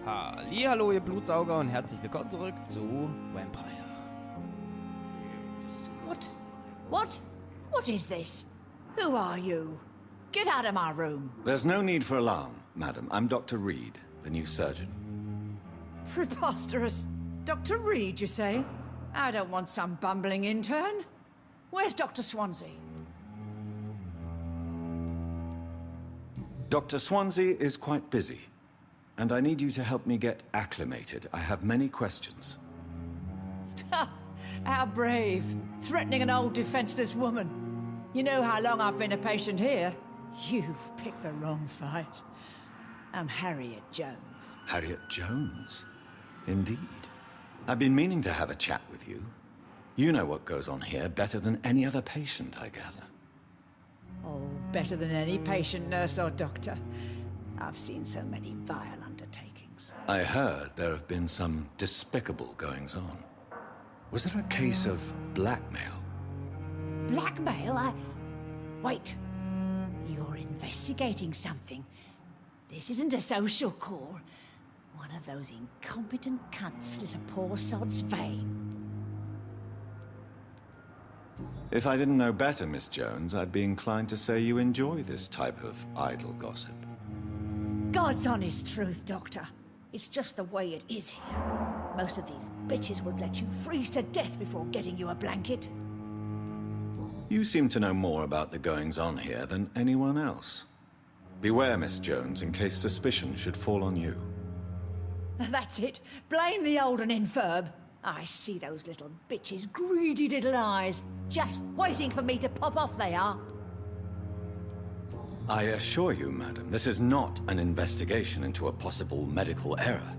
Hallihallo, ihr Blutsauger, und herzlich willkommen zurück zu Vampyr. What is this? Who are you? Get out of my room. There's no need for alarm, madam. I'm Dr. Reed, the new surgeon. Preposterous. Dr. Reed, you say? I don't want some bumbling intern. Where's Dr. Swansea? Dr. Swansea is quite busy, and I need you to help me get acclimated. I have many questions. How brave. Threatening an old defenseless woman. You know how long I've been a patient here? You've picked the wrong fight. I'm Harriet Jones. Harriet Jones? Indeed. I've been meaning to have a chat with you. You know what goes on here better than any other patient, I gather. Oh, better than any patient, nurse, or doctor. I've seen so many vile undertakings. I heard there have been some despicable goings-on. Was there a case of blackmail? Blackmail? Wait. You're investigating something. This isn't a social call. One of those incompetent cunts slit a poor sod's vein. If I didn't know better, Miss Jones, I'd be inclined to say you enjoy this type of idle gossip. God's honest truth, Doctor. It's just the way it is here. Most of these bitches would let you freeze to death before getting you a blanket. You seem to know more about the goings-on here than anyone else. Beware, Miss Jones, in case suspicion should fall on you. That's it. Blame the old and infirm. I see those little bitches' greedy little eyes. Just waiting for me to pop off they are. I assure you, madam, this is not an investigation into a possible medical error.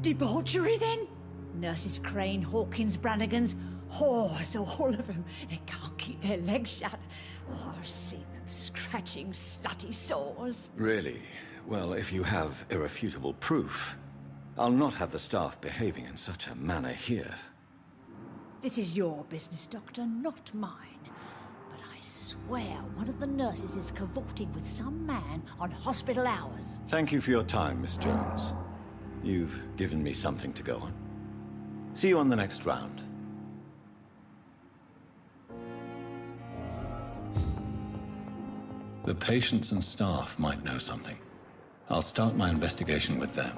Debauchery, then? Nurses Crane, Hawkins, Brannigans, whores, all of them. They can't keep their legs shut. Oh, I've seen them scratching slutty sores. Really? Well, if you have irrefutable proof, I'll not have the staff behaving in such a manner here. This is your business, Doctor, not mine. But I swear one of the nurses is cavorting with some man on hospital hours. Thank you for your time, Miss Jones. You've given me something to go on. See you on the next round. The patients and staff might know something. I'll start my investigation with them.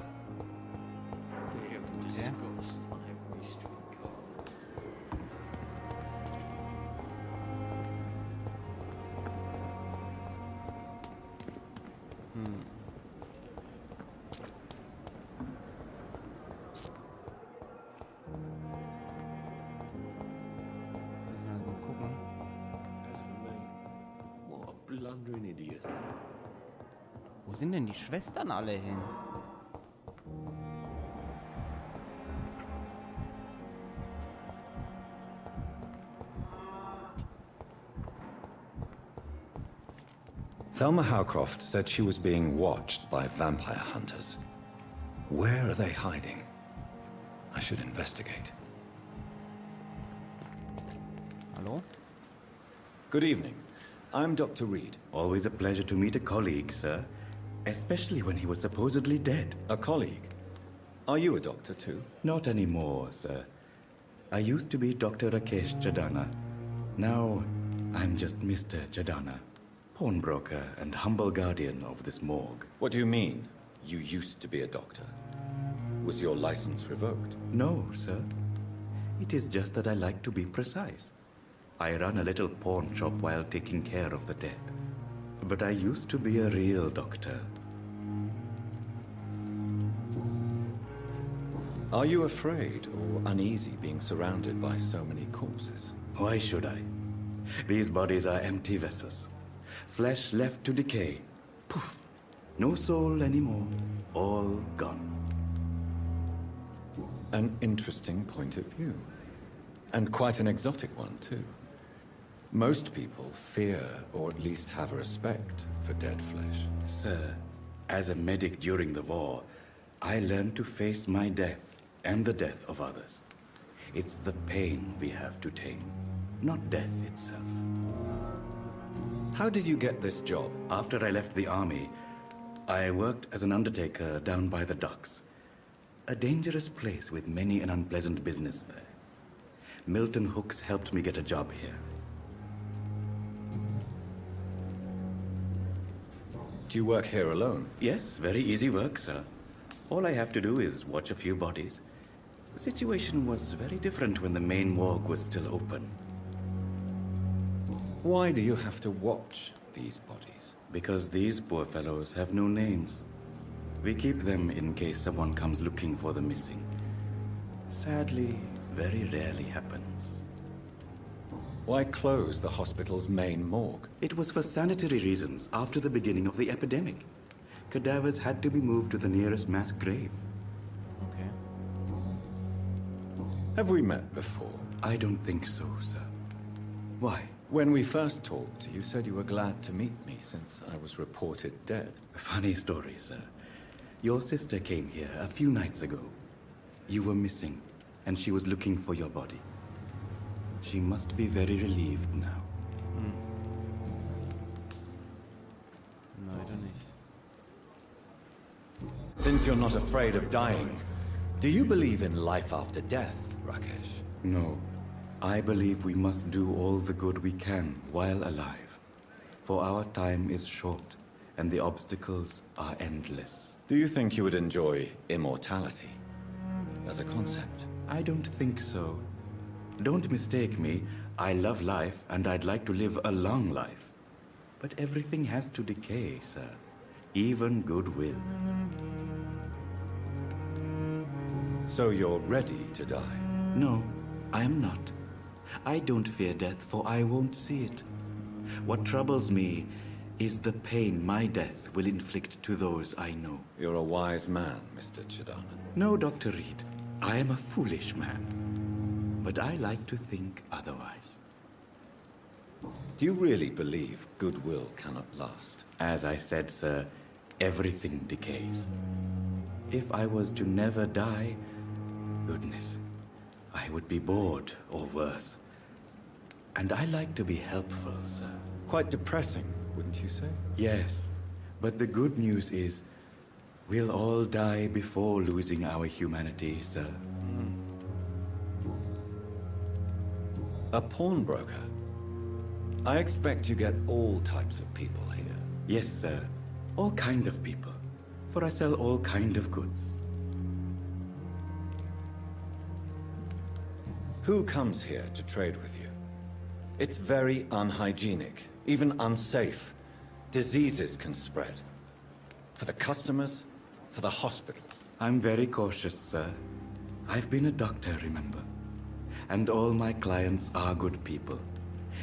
Blundering idiot. Wo sind denn die Schwestern alle hin? Thelma Howcroft said she was being watched by vampire hunters. Where are they hiding? I should investigate. Hallo? Good evening. I'm Dr. Reed. Always a pleasure to meet a colleague, sir. Especially when he was supposedly dead. A colleague? Are you a doctor too? Not anymore, sir. I used to be Dr. Rakesh Jadana. Now, I'm just Mr. Jadana, pawnbroker and humble guardian of this morgue. What do you mean? You used to be a doctor? Was your license revoked? No, sir. It is just that I like to be precise. I run a little pawn shop while taking care of the dead. But I used to be a real doctor. Are you afraid or uneasy being surrounded by so many corpses? Why should I? These bodies are empty vessels. Flesh left to decay. Poof. No soul anymore. All gone. An interesting point of view. And quite an exotic one, too. Most people fear, or at least have a respect, for dead flesh. Sir, as a medic during the war, I learned to face my death and the death of others. It's the pain we have to tame, not death itself. How did you get this job? After I left the army, I worked as an undertaker down by the docks. A dangerous place with many an unpleasant business there. Milton Hooks helped me get a job here. Do you work here alone? Yes, very easy work, sir. All I have to do is watch a few bodies. The situation was very different when the main morgue was still open. Why do you have to watch these bodies? Because these poor fellows have no names. We keep them in case someone comes looking for the missing. Sadly, very rarely happens. Why close the hospital's main morgue? It was for sanitary reasons after the beginning of the epidemic. Cadavers had to be moved to the nearest mass grave. Okay. Have we met before? I don't think so, sir. Why? When we first talked, you said you were glad to meet me since I was reported dead. A funny story, sir. Your sister came here a few nights ago. You were missing, and she was looking for your body. She must be very relieved now. Leider nicht. Since you're not afraid of dying, do you believe in life after death, Rakesh? No. I believe we must do all the good we can while alive. For our time is short, and the obstacles are endless. Do you think you would enjoy immortality as a concept? I don't think so. Don't mistake me. I love life, and I'd like to live a long life. But everything has to decay, sir. Even goodwill. So you're ready to die? No, I am not. I don't fear death, for I won't see it. What troubles me is the pain my death will inflict to those I know. You're a wise man, Mr. Chidana. No, Dr. Reed. I am a foolish man. But I like to think otherwise. Do you really believe goodwill cannot last? As I said, sir, everything decays. If I was to never die, goodness, I would be bored or worse. And I like to be helpful, sir. Quite depressing, wouldn't you say? Yes, but the good news is we'll all die before losing our humanity, sir. A pawnbroker? I expect you get all types of people here. Yes, sir. All kind of people. For I sell all kind of goods. Who comes here to trade with you? It's very unhygienic, even unsafe. Diseases can spread. For the customers, for the hospital. I'm very cautious, sir. I've been a doctor, remember? And all my clients are good people.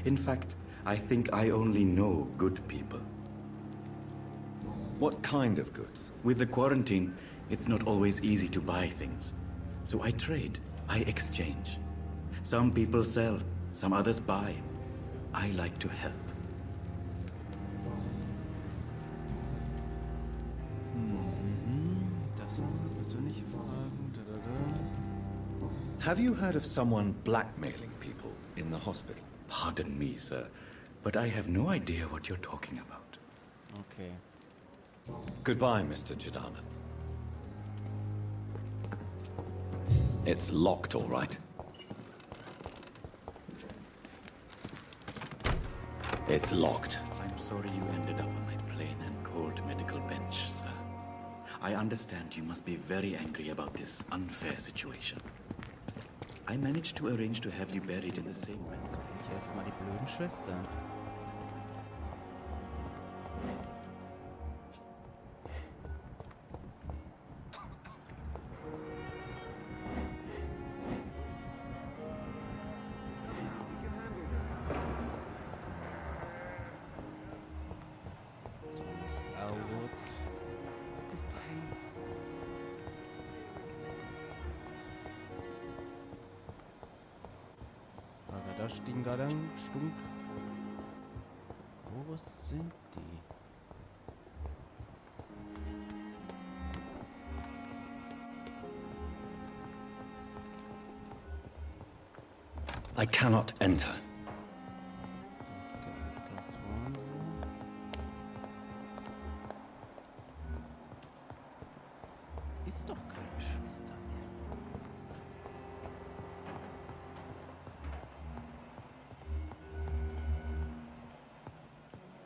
In fact, I think I only know good people. What kind of goods? With the quarantine, it's not always easy to buy things. So I trade, I exchange. Some people sell, some others buy. I like to help. Das wirst du nicht fragen. Have you heard of someone blackmailing people in the hospital? Pardon me, sir, but I have no idea what you're talking about. Okay. Goodbye, Mr. Chidana. It's locked, all right. It's locked. I'm sorry you ended up on my plain and cold medical bench, sir. I understand you must be very angry about this unfair situation. I managed to arrange to have you buried in the same... Jetzt suche ich erstmal die blöden Schwestern. Thomas Elwood. Aber da stehen gerade ein Stunk. Wo sind die? I cannot enter. Das waren sie. Ist doch keine Schwester.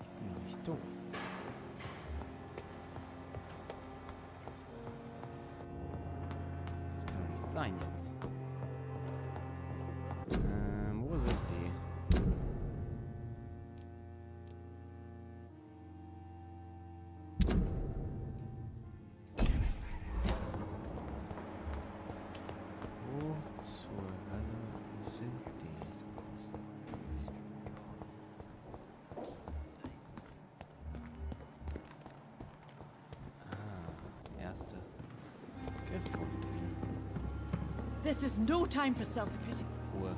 Ich bin doch nicht doof. Das kann doch nicht sein jetzt. Wo sind die? Wo zur Hölle sind die? Erste gefunden. This is no time for self-pity. Ruhe.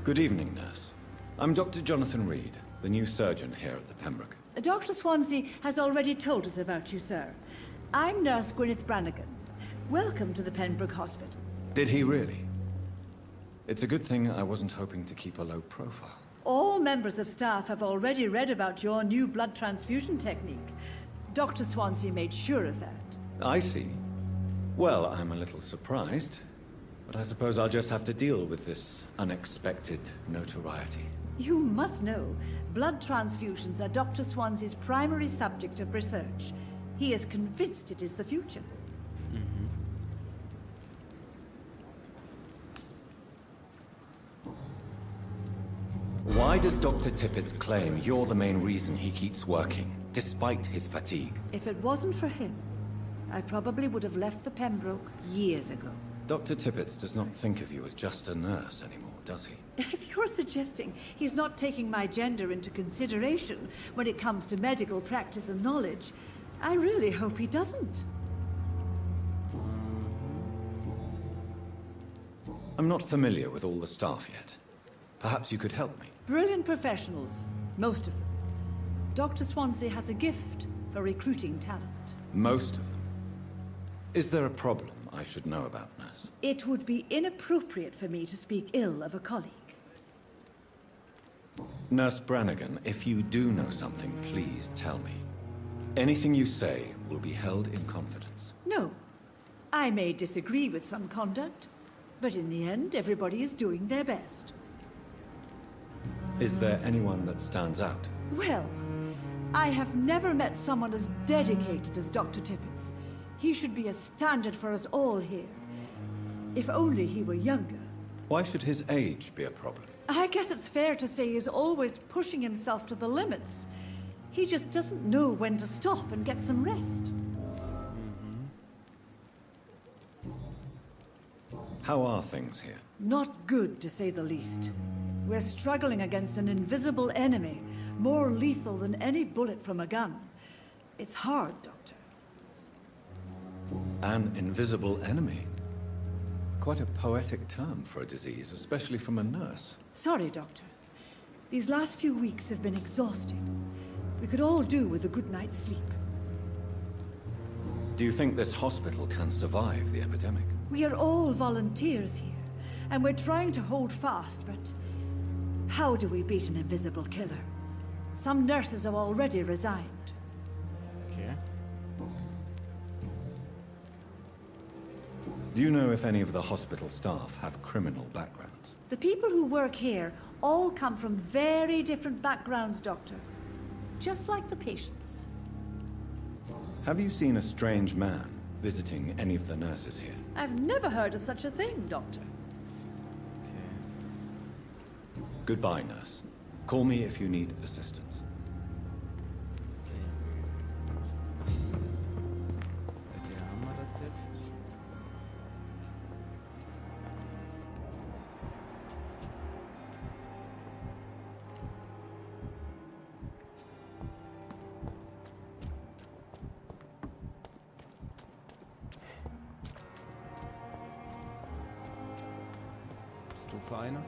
Good evening, nurse. I'm Dr. Jonathan Reed, the new surgeon here at the Pembroke. Dr. Swansea has already told us about you, sir. I'm Nurse Gwyneth Brannigan. Welcome to the Pembroke Hospital. Did he really? It's a good thing I wasn't hoping to keep a low profile. All members of staff have already read about your new blood transfusion technique. Dr. Swansea made sure of that. I see. Well, I'm a little surprised, but I suppose I'll just have to deal with this unexpected notoriety. You must know, blood transfusions are Dr. Swansea's primary subject of research. He is convinced it is the future. Why does Dr. Tippett's claim you're the main reason he keeps working, despite his fatigue? If it wasn't for him, I probably would have left the Pembroke years ago. Dr. Tippett does not think of you as just a nurse anymore, does he? If you're suggesting he's not taking my gender into consideration when it comes to medical practice and knowledge, I really hope he doesn't. I'm not familiar with all the staff yet. Perhaps you could help me. Brilliant professionals, most of them. Dr. Swansea has a gift for recruiting talent. Most of them. Is there a problem I should know about, nurse? It would be inappropriate for me to speak ill of a colleague. Nurse Brannigan, if you do know something, please tell me. Anything you say will be held in confidence. No. I may disagree with some conduct, but in the end, everybody is doing their best. Is there anyone that stands out? Well, I have never met someone as dedicated as Dr. Tippett's. He should be a standard for us all here. If only he were younger. Why should his age be a problem? I guess it's fair to say he's always pushing himself to the limits. He just doesn't know when to stop and get some rest. How are things here? Not good, to say the least. We're struggling against an invisible enemy, more lethal than any bullet from a gun. It's hard, Doctor. An invisible enemy? Quite a poetic term for a disease, especially from a nurse. Sorry, Doctor. These last few weeks have been exhausting. We could all do with a good night's sleep. Do you think this hospital can survive the epidemic? We are all volunteers here, and we're trying to hold fast, but how do we beat an invisible killer? Some nurses have already resigned. Okay. Do you know if any of the hospital staff have criminal backgrounds? The people who work here all come from very different backgrounds, Doctor. Just like the patients. Have you seen a strange man visiting any of the nurses here? I've never heard of such a thing, Doctor. Okay. Goodbye, nurse. Call me if you need assistance. Bei dir haben wir das jetzt. Bist du für eine?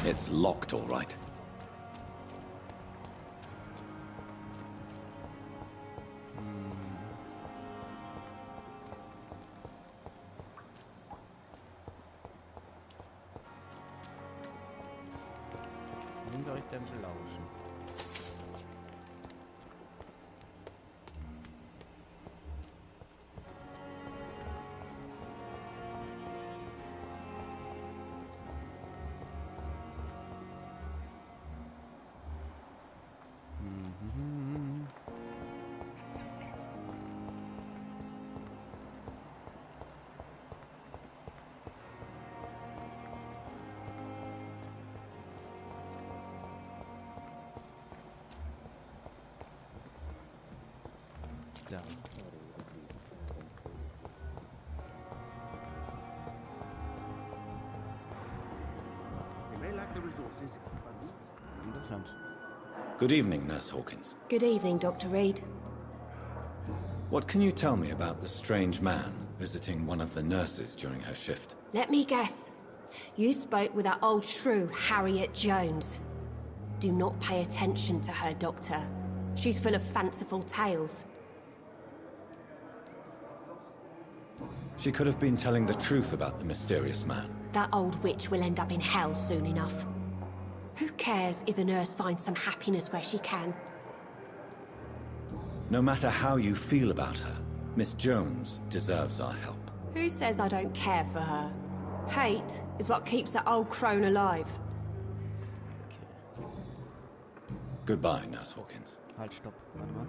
It's locked, all right. Wen soll ich denn belauschen? Da. Interessant. Good evening, Nurse Hawkins. Good evening, Dr. Reed. What can you tell me about the strange man visiting one of the nurses during her shift? Let me guess. You spoke with that old shrew, Harriet Jones. Do not pay attention to her, Doctor. She's full of fanciful tales. She could have been telling the truth about the mysterious man. That old witch will end up in hell soon enough. Who cares if a nurse finds some happiness where she can? No matter how you feel about her, Miss Jones deserves our help. Who says I don't care for her? Hate is what keeps that old crone alive. Goodbye, Nurse Hawkins. Halt, stopp. Warte mal.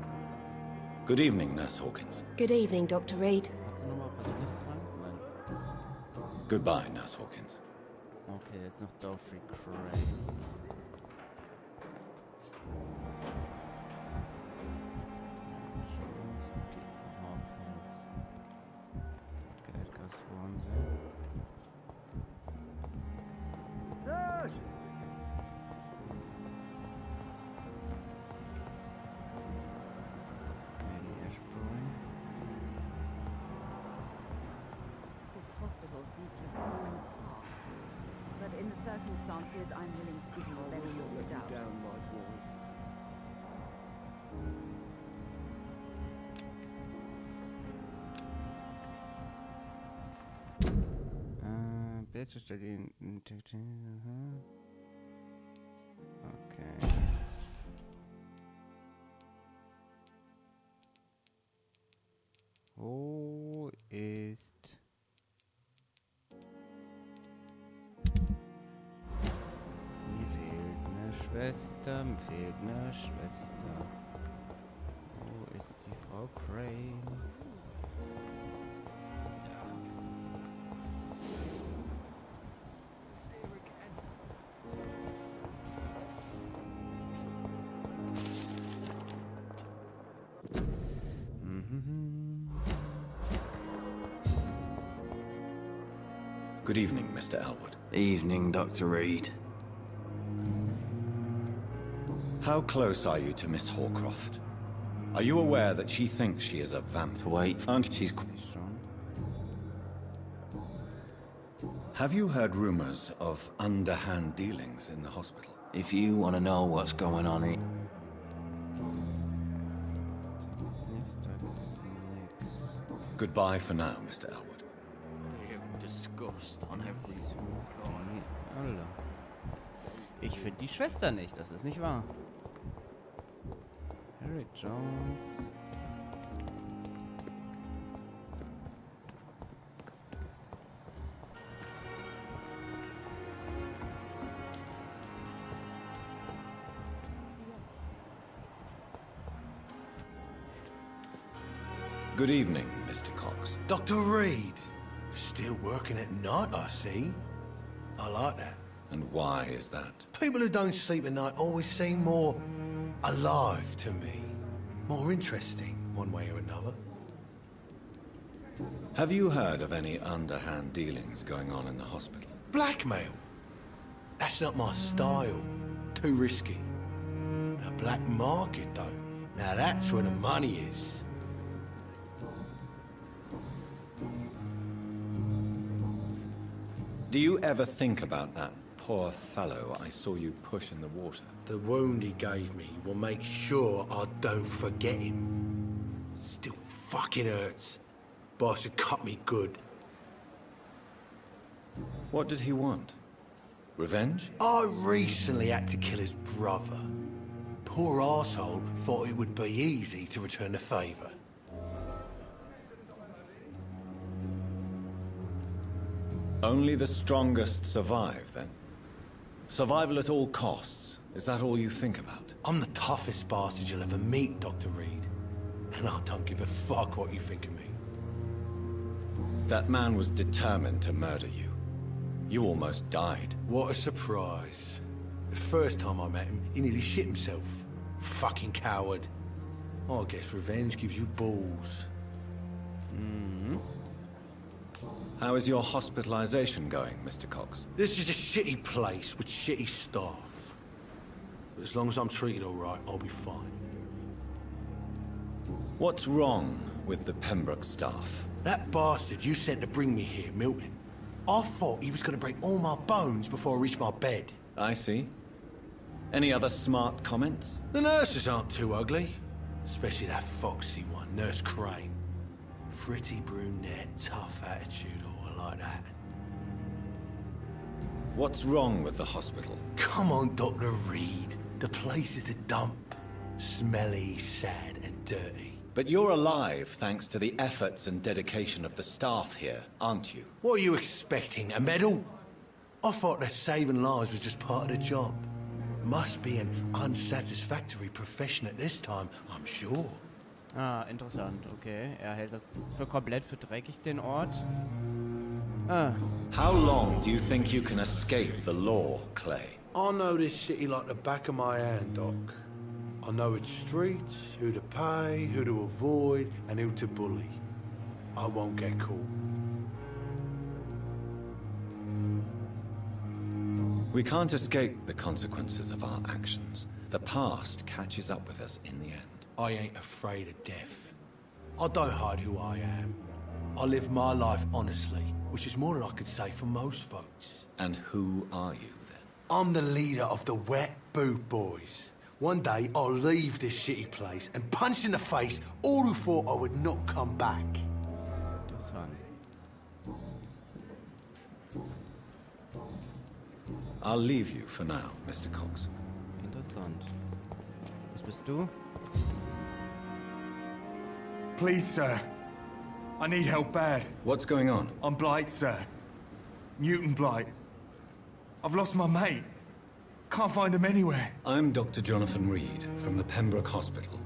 Good evening, Nurse Hawkins. Good evening, Dr. Reed. Hat sie nochmal persönlich gefragt? Nein. Goodbye, Nurse Hawkins. Okay, jetzt noch Dorfrey Crane. Geldgas Wahnsinn. This hospital seems to have fallen apart. But in the circumstances, I'm willing to give you the benefit of the doubt. Bitte stell ihn. Okay. Wo ist mir fehlt eine Schwester, mir fehlt eine Schwester. Wo ist die Frau Crane? Good evening, Mr. Elwood. Evening, Dr. Reed. How close are you to Miss Hawcroft? Are you aware that she thinks she is a vampire? Wait, And she's... Schon. have you heard rumors of underhand dealings in the hospital? If you want to know what's going on here... Da gibt's nix. Goodbye for now, Mr. Elwood. Disgust on every... Alle. Ich finde die Schwester nicht, das ist nicht wahr. Harry Jones. Good evening, Mr. Cox. Dr. Reed. Still working at night, I see. I like that. And why is that? People who don't sleep at night always seem more alive to me. More interesting, one way or another. Have you heard of any underhand dealings going on in the hospital? Blackmail? That's not my style. Too risky. The black market, though. Now that's where the money is. Do you ever think about that poor fellow I saw you push in the water. The wound he gave me will make sure I don't forget him. Still fucking hurts. Boss had cut me good. What did he want? Revenge? I recently had to kill his brother. Poor arsehole thought it would be easy to return the favour. Only the strongest survive, then? Survival at all costs. Is that all you think about? I'm the toughest bastard you'll ever meet, Dr. Reed. And I don't give a fuck what you think of me. That man was determined to murder you. You almost died. What a surprise. The first time I met him, he nearly shit himself. Fucking coward. I guess revenge gives you balls. How is your hospitalization going, Mr. Cox? This is a shitty place with shitty staff. But as long as I'm treated all right, I'll be fine. What's wrong with the Pembroke staff? That bastard you sent to bring me here, Milton, I thought he was going to break all my bones before I reached my bed. I see. Any other smart comments? The nurses aren't too ugly. Especially that foxy one, Nurse Crane. Pretty brunette, tough attitude, all like that. What's wrong with the hospital? Come on, Dr. Reed. The place is a dump. Smelly, sad, and dirty. But you're alive thanks to the efforts and dedication of the staff here, aren't you? What are you expecting, a medal? I thought that saving lives was just part of the job. Must be an unsatisfactory profession at this time, I'm sure. Ah, interessant. Okay, er hält das für komplett für dreckig, den Ort. Ah. How long do you think you can escape the law, Clay? I know this city like the back of my hand, Doc. I know its streets, who to pay, who to avoid, and who to bully. I won't get caught. We can't escape the consequences of our actions. The past catches up with us in the end. I ain't afraid of death. I don't hide who I am. I live my life honestly, which is more than I could say for most folks. And who are you, then? I'm the leader of the Wet Boot Boys. One day, I'll leave this shitty place and punch in the face all who thought I would not come back. Interessant. I'll leave you for now, Mr. Cox. Interessant. Was bist du? Please, sir. I need help bad. What's going on? I'm Blight, sir. Newton Blight. I've lost my mate. Can't find him anywhere. I'm Dr. Jonathan Reed from the Pembroke Hospital.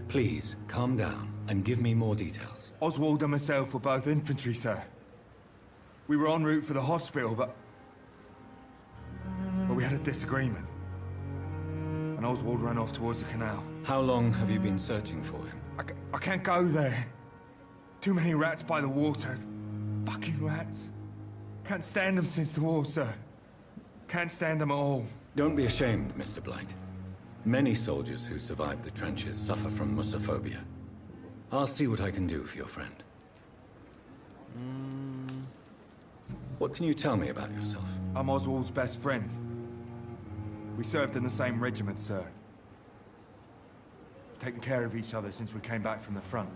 Please, calm down and give me more details. Oswald and myself were both infantry, sir. We were en route for the hospital, but we had a disagreement. And Oswald ran off towards the canal. How long have you been searching for him? I can't go there. Too many rats by the water. Fucking rats. Can't stand them since the war, sir. Can't stand them at all. Don't be ashamed, Mr. Blight. Many soldiers who survived the trenches suffer from musophobia. I'll see what I can do for your friend. What can you tell me about yourself? I'm Oswald's best friend. We served in the same regiment, sir. We've taken care of each other since we came back from the front.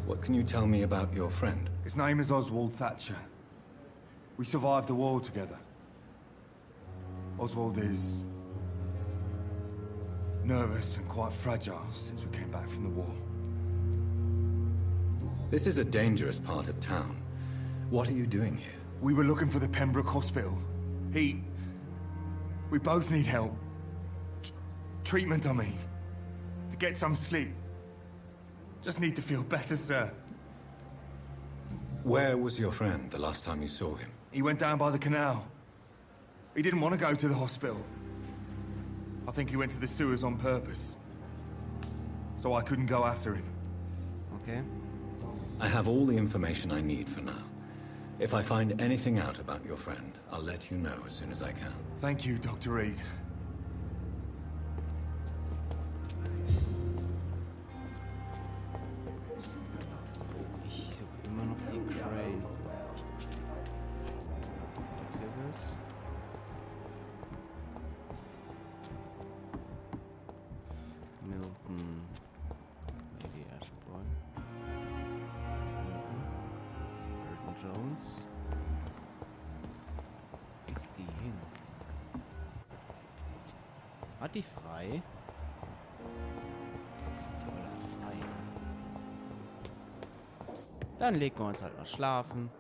What can you tell me about your friend? His name is Oswald Thatcher. We survived the war together. Oswald is nervous and quite fragile since we came back from the war. This is a dangerous part of town. What are you doing here? We were looking for the Pembroke Hospital. We both need help. Treatment, I mean. To get some sleep. Just need to feel better, sir. Where was your friend the last time you saw him? He went down by the canal. He didn't want to go to the hospital. I think he went to the sewers on purpose. So I couldn't go after him. Okay. I have all the information I need for now. If I find anything out about your friend, I'll let you know as soon as I can. Thank you, Dr. Reed. Ich suche immer noch die Crane. Activist. uns. Ist die hin? Hat die frei? Die Olle hat frei. Dann legen wir uns halt noch schlafen,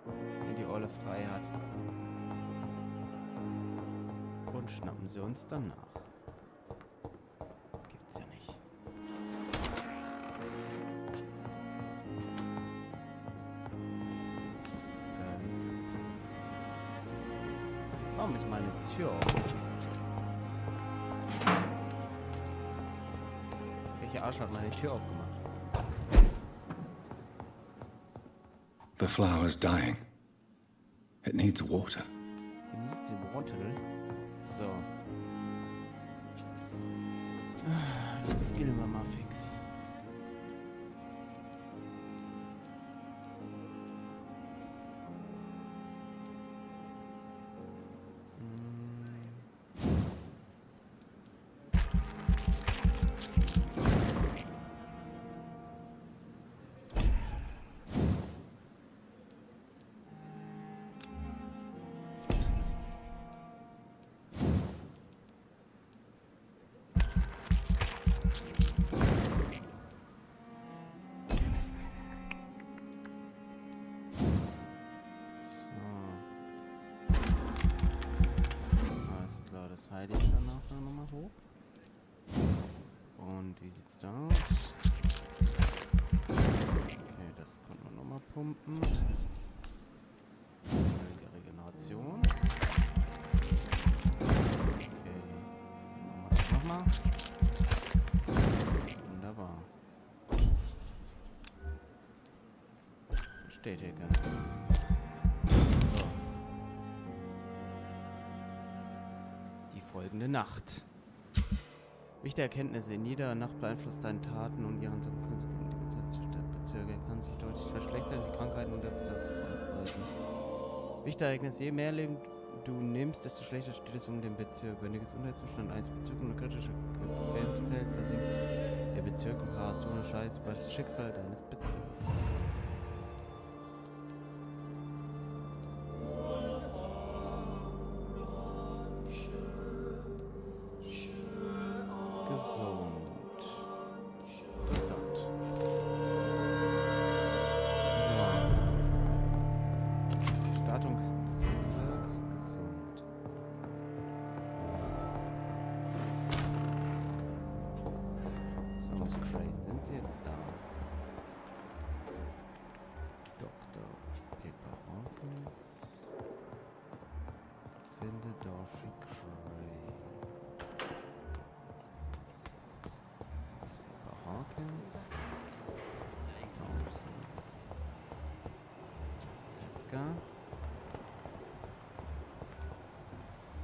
wenn die Olle frei hat. Und schnappen sie uns dann nach. Gibt's ja nicht. Warum ist meine Tür offen? Welcher Arsch hat meine Tür aufgemacht? The flower's dying. It needs water. Needs the water. So. Jetzt skillen wir mal fix. Das heile ich dann auch nochmal hoch. Und wie sieht's da aus? Okay, das kann man nochmal pumpen. Völlige Regeneration. Okay, machen wir das nochmal. Wunderbar. Steht hier ganz gut. Folgende Nacht. Wichtige Erkenntnisse. In jeder Nacht beeinflusst deine Taten und ihren Konsequenzen die Bezirke. Kann sich deutlich verschlechtern, die Krankheiten und der Bezirke. Wichtige Ereignis. Je mehr Leben du nimmst, desto schlechter steht es um den Bezirk. Wenn der Gesundheitszustand eines Bezirks und kritische Gefährdungsfeld versinkt, der Bezirk und rast ohne Scheiß über das Schicksal deines Bezirks. Sind sie jetzt da? Dr. Pepper Hawkins. Finde Dorothy Crane. Pepper Hawkins. Thompson. Edgar.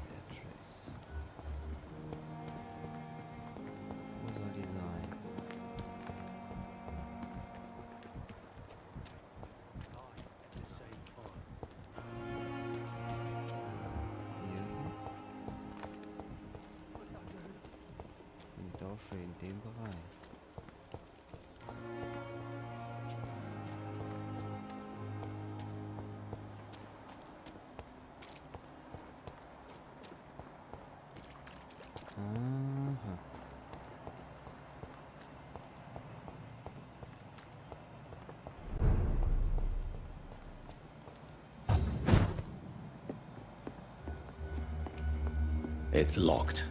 Beatrice. Wo soll die sein? In dem Bereich. Aha. It's locked.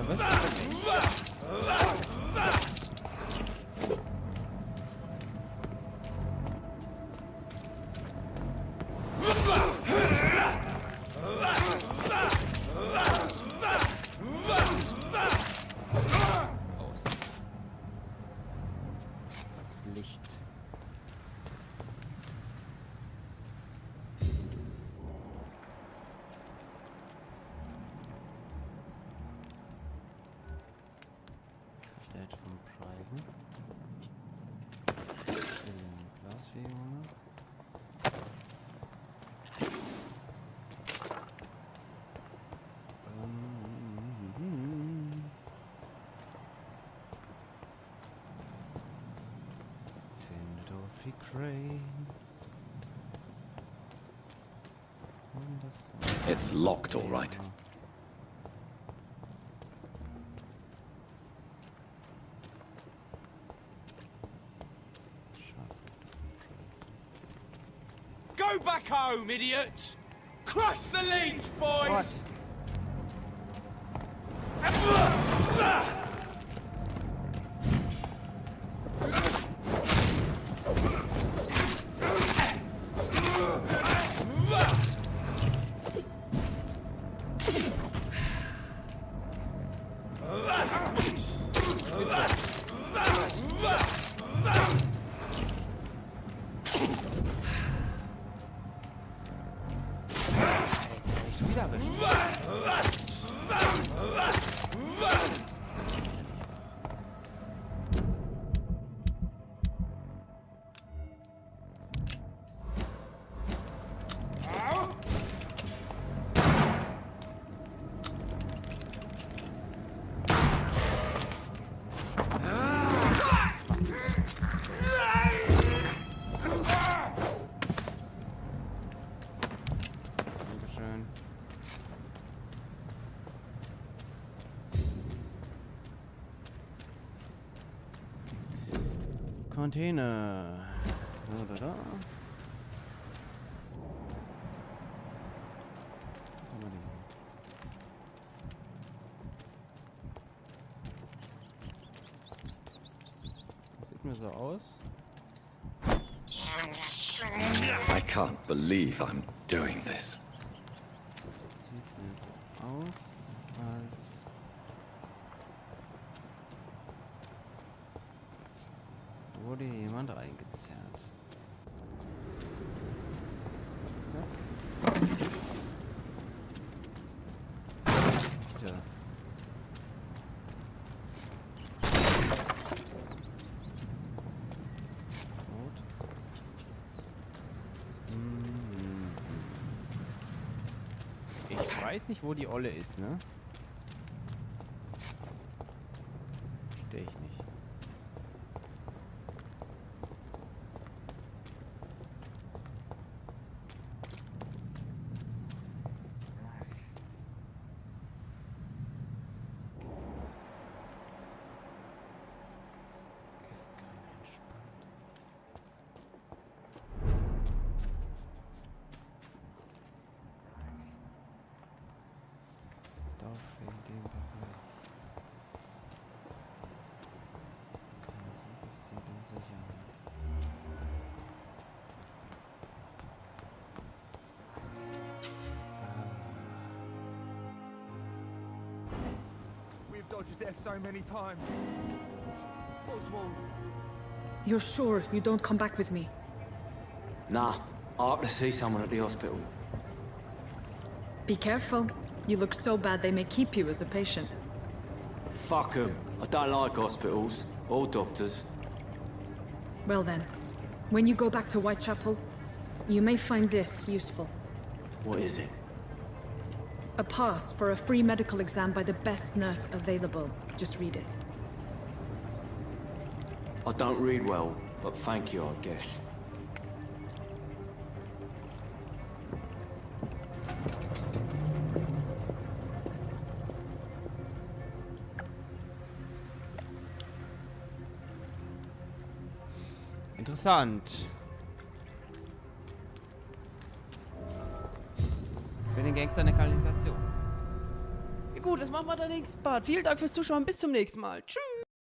was? Aus. Das Licht. Kadett vom Private. Glasfigur. It's locked, all right. Go back home, idiot! Crush the leech, boys! Container. Da. Das sieht mir so aus. I can't believe I'm doing this. Das sieht mir so aus, als wurde jemand reingezerrt. Zack. Tja. Tot. Ich weiß nicht, wo die Olle ist, ne? Verstehe ich nicht. We've dodged death so many times. Oswald. You're sure you don't come back with me? Nah, I have to see someone at the hospital. Be careful. You look so bad they may keep you as a patient. Fuck 'em. I don't like hospitals or doctors. Well then, when you go back to Whitechapel, you may find this useful. What is it? A pass for a free medical exam by the best nurse available. Just read it. I don't read well, but thank you, I guess. Interessant. Für den Gangster eine Kanalisation. gut, das machen wir in der nächsten Part. Vielen Dank fürs Zuschauen. Bis zum nächsten Mal. Tschüss.